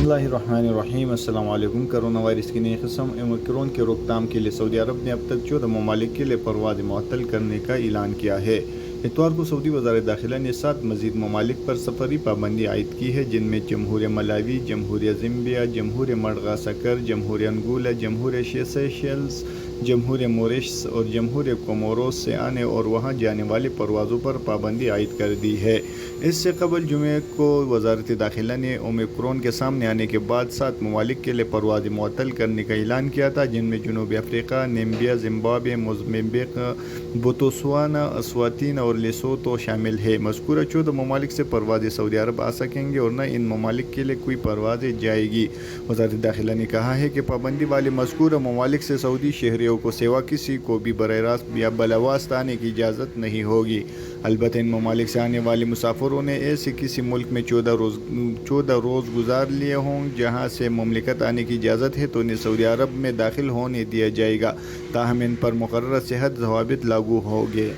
बिस्मिल्लाहिर्रहमानिर्रहीम। अस्सलाम वालेकुम। कोरोना वायरस की नई किस्म ओमिक्रॉन के रोकथाम के लिए सऊदी अरब ने अब तक 14 ममालिक के लिए परवाज़ मुअत्तल करने का ऐलान किया है। इतवार को सऊदी वज़ारत दाखिला ने 7 मज़ीद ममालिक पर सफ़री पाबंदी आयद की है, जिनमें जमहूरिया मलावी, जमहूरिया ज़िम्बिया, जमहूरिया मडगास्कर, जमहूरिया अंगोला, जमहूरिया सेशेल्स, जमहूरिया मॉरिशस और जमहूरिया कोमोरोस से आने और वहाँ जाने वाली परवाज़ों पर पाबंदी आयद कर दी है। इससे कबल जुमे को वज़ारत दाखिला ने ओमिक्रॉन के सामने आने के बाद 7 ममालिक के लिए परवाज़ मुअत्तल करने का ऐलान किया था, जिनमें जनूबी Africa, Namibia, Zimbabwe, Mozambique, Botswana, Eswatini और लेसोतो शामिल है। मज़कूरा 14 ममालिक से परवाज़ें सऊदी अरब आ सकेंगे और न इन ममालिक के लिए कोई परवाज़ें जाएगी। वज़ारत दाखिला ने कहा है कि पाबंदी वाले मज़कूरा ममालिक से सऊदी शहरियों को सिवा किसी को भी बराह रास्त या बलावास्त आने की इजाज़त नहीं होगी। अलबत्ता इन ममालिक से आने वाले मुसाफिरों ने ऐसे किसी मुल्क में 14 रोज़ गुजार लिए हों जहाँ से मुमलिकत आने की इजाज़त है तो उन्हें सऊदी अरब में दाखिल होने दिया जाएगा, ताहम इन पर मुकर्रर सेहत ज़वाबित लागू होंगे।